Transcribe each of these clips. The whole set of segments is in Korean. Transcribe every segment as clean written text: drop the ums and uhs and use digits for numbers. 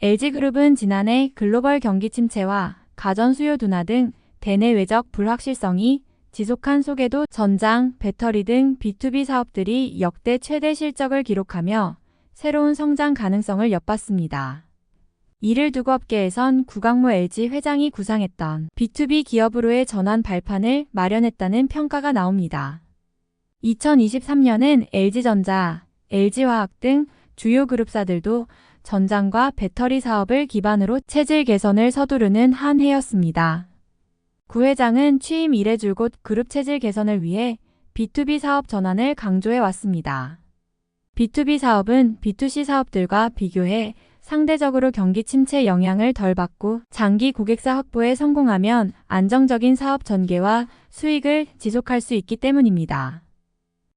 LG그룹은 지난해 글로벌 경기 침체와 가전 수요 둔화 등 대내외적 불확실성이 지속한 속에도 전장, 배터리 등 B2B 사업들이 역대 최대 실적을 기록하며 새로운 성장 가능성을 엿봤습니다. 이를 두고 업계에선 구강모 LG 회장이 구상했던 B2B 기업으로의 전환 발판을 마련했다는 평가가 나옵니다. 2023년은 LG전자, LG화학 등 주요 그룹사들도 전장과 배터리 사업을 기반으로 체질 개선을 서두르는 한 해였습니다. 구 회장은 취임 이래 줄곧 그룹 체질 개선을 위해 B2B 사업 전환을 강조해 왔습니다. B2B 사업은 B2C 사업들과 비교해 상대적으로 경기 침체 영향을 덜 받고 장기 고객사 확보에 성공하면 안정적인 사업 전개와 수익을 지속할 수 있기 때문입니다.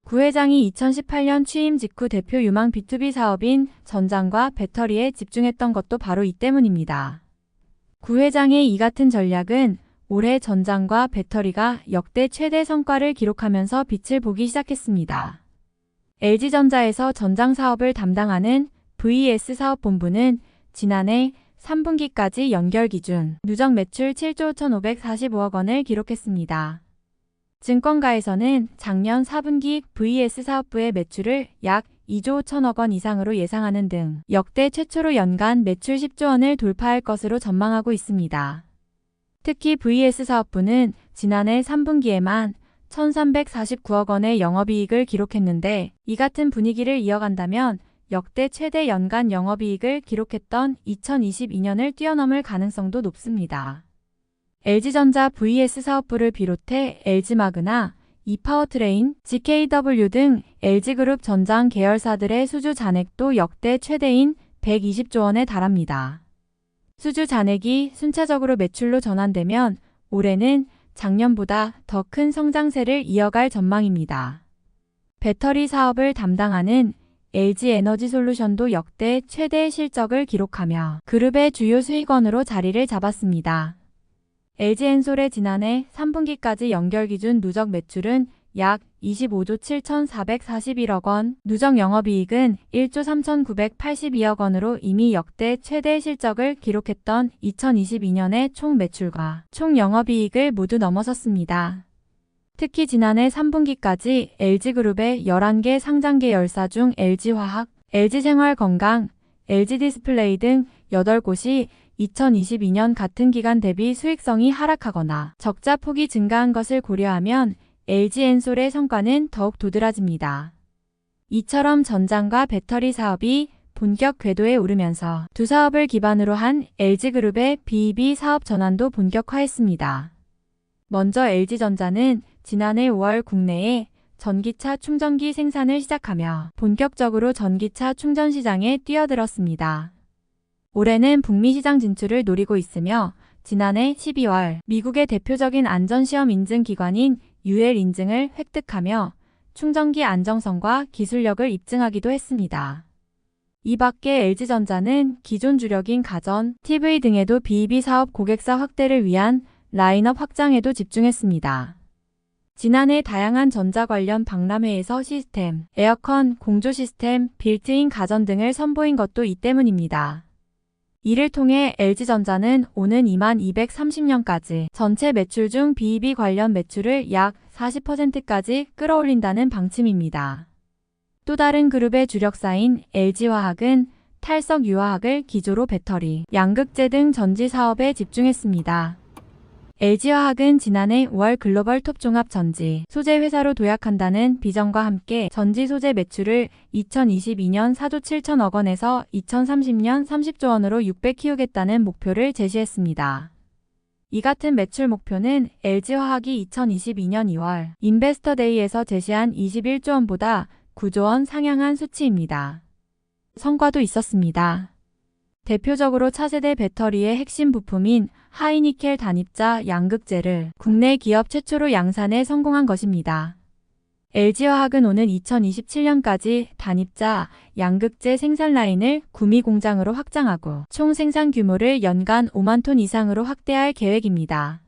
구 회장이 2018년 취임 직후 대표 유망 B2B 사업인 전장과 배터리에 집중했던 것도 바로 이 때문입니다. 구 회장의 이 같은 전략은 올해 전장과 배터리가 역대 최대 성과를 기록하면서 빛을 보기 시작했습니다. LG전자에서 전장 사업을 담당하는 VS 사업본부는 지난해 3분기까지 연결 기준 누적 매출 7조 1,545억 원을 기록했습니다. 증권가에서는 작년 4분기 VS 사업부의 매출을 약 2조 5천억 원 이상으로 예상하는 등 역대 최초로 연간 매출 10조 원을 돌파할 것으로 전망하고 있습니다. 특히 VS 사업부는 지난해 3분기에만 1,349억 원의 영업이익을 기록했는데 이 같은 분위기를 이어간다면 역대 최대 연간 영업이익을 기록했던 2022년을 뛰어넘을 가능성도 높습니다. LG전자 VS 사업부를 비롯해 LG마그나, 이파워트레인, GKW 등 LG그룹 전장 계열사들의 수주 잔액도 역대 최대인 120조 원에 달합니다. 수주 잔액이 순차적으로 매출로 전환되면 올해는 작년보다 더 큰 성장세를 이어갈 전망입니다. 배터리 사업을 담당하는 LG에너지솔루션도 역대 최대 실적을 기록하며 그룹의 주요 수익원으로 자리를 잡았습니다. LG엔솔의 지난해 3분기까지 연결 기준 누적 매출은 약 25조 7,441억 원, 누적 영업이익은 1조 3,982억 원으로 이미 역대 최대 실적을 기록했던 2022년의 총 매출과 총 영업이익을 모두 넘어섰습니다. 특히 지난해 3분기까지 LG그룹의 11개 상장 계열사 중 LG화학, LG생활건강, LG디스플레이 등 8곳이 2022년 같은 기간 대비 수익성이 하락하거나 적자 폭이 증가한 것을 고려하면 LG엔솔의 성과는 더욱 도드라집니다. 이처럼 전장과 배터리 사업이 본격 궤도에 오르면서 두 사업을 기반으로 한 LG그룹의 B2B 사업 전환도 본격화했습니다. 먼저 LG전자는 지난해 5월 국내에 전기차 충전기 생산을 시작하며 본격적으로 전기차 충전 시장에 뛰어들었습니다. 올해는 북미 시장 진출을 노리고 있으며 지난해 12월 미국의 대표적인 안전시험 인증 기관인 UL 인증을 획득하며 충전기 안정성과 기술력을 입증하기도 했습니다. 이 밖에 LG전자는 기존 주력인 가전, TV 등에도 B2B 사업 고객사 확대를 위한 라인업 확장에도 집중했습니다. 지난해 다양한 전자 관련 박람회에서 시스템, 에어컨, 공조 시스템, 빌트인 가전 등을 선보인 것도 이 때문입니다. 이를 통해 LG전자는 오는 2230년까지 전체 매출 중 B2B 관련 매출을 약 40%까지 끌어올린다는 방침입니다. 또 다른 그룹의 주력사인 LG화학은 탈석 유화학을 기조로 배터리, 양극재 등 전지 사업에 집중했습니다. LG화학은 지난해 5월 글로벌 톱 종합 전지 소재 회사로 도약한다는 비전과 함께 전지 소재 매출을 2022년 4조 7천억 원에서 2030년 30조 원으로 6배 키우겠다는 목표를 제시했습니다. 이 같은 매출 목표는 LG화학이 2022년 2월 인베스터데이에서 제시한 21조 원보다 9조 원 상향한 수치입니다. 성과도 있었습니다. 대표적으로 차세대 배터리의 핵심 부품인 하이니켈 단입자 양극재를 국내 기업 최초로 양산에 성공한 것입니다. LG화학은 오는 2027년까지 단입자 양극재 생산 라인을 구미 공장으로 확장하고 총 생산 규모를 연간 5만 톤 이상으로 확대할 계획입니다.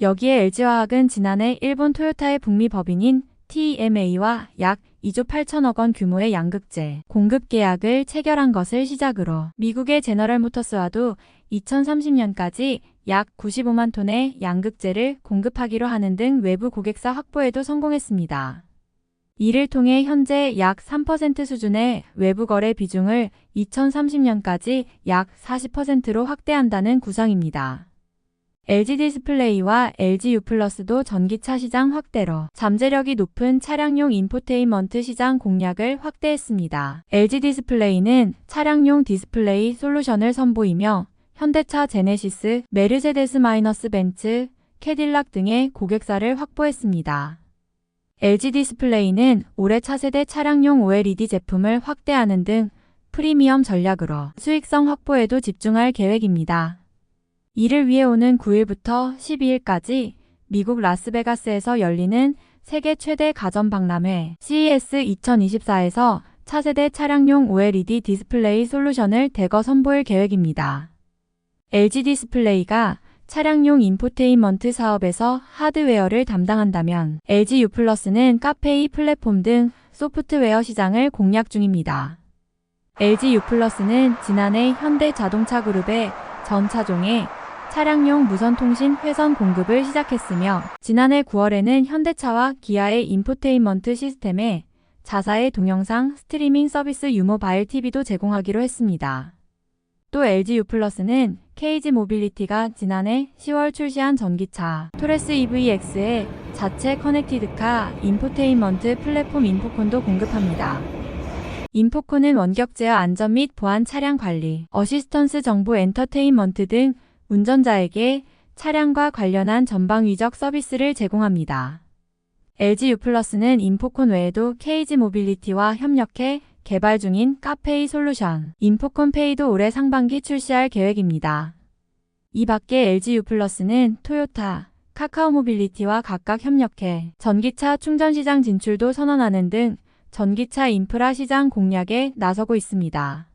여기에 LG화학은 지난해 일본 토요타의 북미 법인인 TMA와 약 2조 8천억 원 규모의 양극재 공급 계약을 체결한 것을 시작으로 미국의 제너럴 모터스와도 2030년까지 약 95만 톤의 양극재를 공급하기로 하는 등 외부 고객사 확보에도 성공했습니다. 이를 통해 현재 약 3% 수준의 외부 거래 비중을 2030년까지 약 40%로 확대한다는 구상입니다. LG 디스플레이와 LG U+도 전기차 시장 확대로 잠재력이 높은 차량용 인포테인먼트 시장 공략을 확대했습니다. LG 디스플레이는 차량용 디스플레이 솔루션을 선보이며 현대차 제네시스, 메르세데스-벤츠, 캐딜락 등의 고객사를 확보했습니다. LG 디스플레이는 올해 차세대 차량용 OLED 제품을 확대하는 등 프리미엄 전략으로 수익성 확보에도 집중할 계획입니다. 이를 위해 오는 9일부터 12일까지 미국 라스베가스에서 열리는 세계 최대 가전 박람회 CES 2024에서 차세대 차량용 OLED 디스플레이 솔루션을 대거 선보일 계획입니다. LG 디스플레이가 차량용 인포테인먼트 사업에서 하드웨어를 담당한다면 LG U+는 카페이 플랫폼 등 소프트웨어 시장을 공략 중입니다. LG U+는 지난해 현대자동차 그룹의 전 차종에 차량용 무선통신 회선 공급을 시작했으며 지난해 9월에는 현대차와 기아의 인포테인먼트 시스템에 자사의 동영상 스트리밍 서비스 유모바일 TV도 제공하기로 했습니다. 또 LG U+는 KG 모빌리티가 지난해 10월 출시한 전기차 토레스 EVX에 자체 커넥티드카 인포테인먼트 플랫폼 인포콘도 공급합니다. 인포콘은 원격 제어 안전 및 보안 차량 관리, 어시스턴스 정보 엔터테인먼트 등 운전자에게 차량과 관련한 전방위적 서비스를 제공합니다. LG U+는 인포콘 외에도 KG 모빌리티와 협력해 개발 중인 카페이 솔루션, 인포콘 페이도 올해 상반기 출시할 계획입니다. 이 밖에 LG U+는 토요타, 카카오 모빌리티와 각각 협력해 전기차 충전 시장 진출도 선언하는 등 전기차 인프라 시장 공략에 나서고 있습니다.